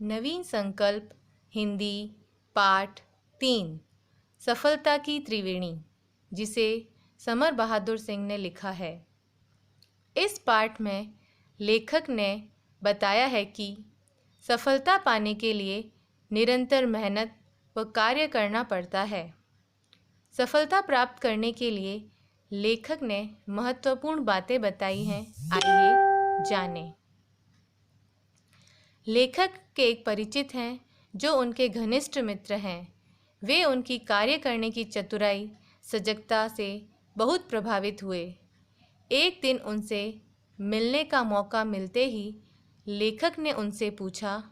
नवीन संकल्प हिंदी पाठ 3 सफलता की त्रिवेणी, जिसे समर बहादुर सिंह ने लिखा है। इस पाठ में लेखक ने बताया है कि सफलता पाने के लिए निरंतर मेहनत व कार्य करना पड़ता है। सफलता प्राप्त करने के लिए लेखक ने महत्वपूर्ण बातें बताई हैं। आइए जानें। लेखक के एक परिचित हैं जो उनके घनिष्ठ मित्र हैं। वे उनकी कार्य करने की चतुराई, सजगता से बहुत प्रभावित हुए। एक दिन उनसे मिलने का मौका मिलते ही लेखक ने उनसे पूछा,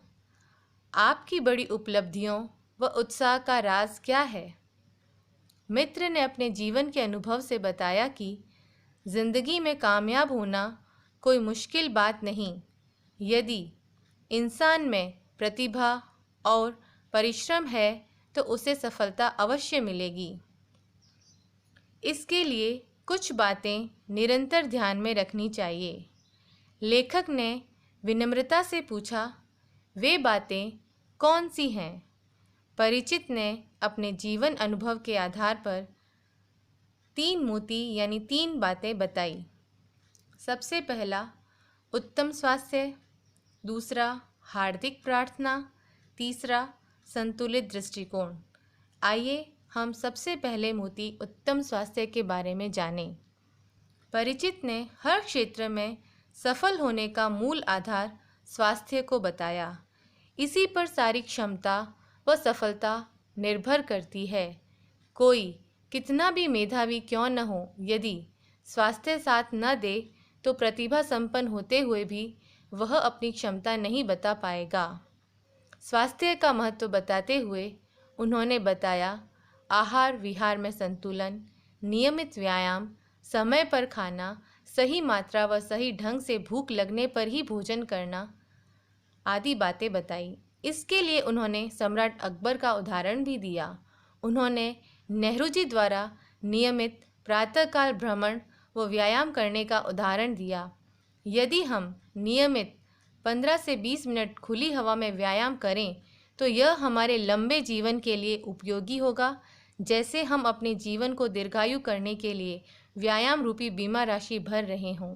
आपकी बड़ी उपलब्धियों व उत्साह का राज क्या है? मित्र ने अपने जीवन के अनुभव से बताया कि जिंदगी में कामयाब होना कोई मुश्किल बात नहीं, यदि इंसान में प्रतिभा और परिश्रम है तो उसे सफलता अवश्य मिलेगी। इसके लिए कुछ बातें निरंतर ध्यान में रखनी चाहिए। लेखक ने विनम्रता से पूछा, वे बातें कौन सी हैं? परिचित ने अपने जीवन अनुभव के आधार पर 3 मोती यानी 3 बातें बताई। सबसे पहला उत्तम स्वास्थ्य, दूसरा हार्दिक प्रार्थना, तीसरा संतुलित दृष्टिकोण। आइए हम सबसे पहले मोती उत्तम स्वास्थ्य के बारे में जानें। परिचित ने हर क्षेत्र में सफल होने का मूल आधार स्वास्थ्य को बताया। इसी पर सारी क्षमता व सफलता निर्भर करती है। कोई कितना भी मेधावी क्यों न हो, यदि स्वास्थ्य साथ न दे तो प्रतिभा संपन्न होते हुए भी वह अपनी क्षमता नहीं बता पाएगा। स्वास्थ्य का महत्व बताते हुए उन्होंने बताया, आहार विहार में संतुलन, नियमित व्यायाम, समय पर खाना, सही मात्रा व सही ढंग से भूख लगने पर ही भोजन करना आदि बातें बताई। इसके लिए उन्होंने सम्राट अकबर का उदाहरण भी दिया। उन्होंने नेहरू जी द्वारा नियमित प्रातःकाल भ्रमण व व्यायाम करने का उदाहरण दिया। यदि हम नियमित 15 से 20 मिनट खुली हवा में व्यायाम करें तो यह हमारे लंबे जीवन के लिए उपयोगी होगा, जैसे हम अपने जीवन को दीर्घायु करने के लिए व्यायाम रूपी बीमा राशि भर रहे हों।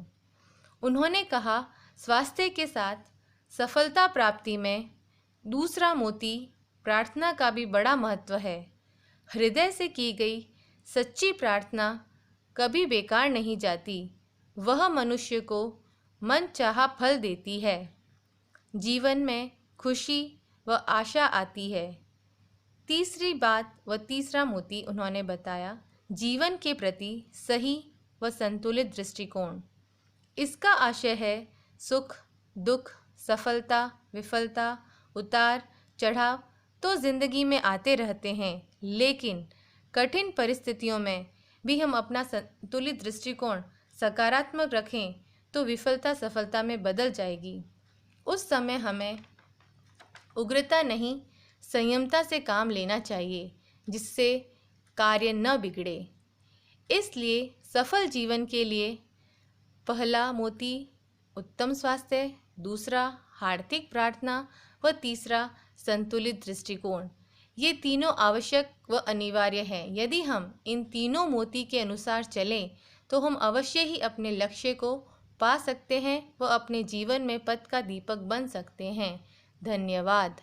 उन्होंने कहा, स्वास्थ्य के साथ सफलता प्राप्ति में दूसरा मोती प्रार्थना का भी बड़ा महत्व है। हृदय से की गई सच्ची प्रार्थना कभी बेकार नहीं जाती, वह मनुष्य को मनचाहा फल देती है। जीवन में खुशी व आशा आती है। तीसरी बात व तीसरा मोती उन्होंने बताया, जीवन के प्रति सही व संतुलित दृष्टिकोण। इसका आशय है सुख दुख, सफलता विफलता, उतार चढ़ाव तो जिंदगी में आते रहते हैं, लेकिन कठिन परिस्थितियों में भी हम अपना संतुलित दृष्टिकोण सकारात्मक रखें तो विफलता सफलता में बदल जाएगी। उस समय हमें उग्रता नहीं, संयमता से काम लेना चाहिए, जिससे कार्य न बिगड़े। इसलिए सफल जीवन के लिए पहला मोती उत्तम स्वास्थ्य, दूसरा हार्दिक प्रार्थना व तीसरा संतुलित दृष्टिकोण, ये तीनों आवश्यक व अनिवार्य हैं। यदि हम इन तीनों मोती के अनुसार चलें तो हम अवश्य ही अपने लक्ष्य को पा सकते हैं व अपने जीवन में पथ का दीपक बन सकते हैं। धन्यवाद।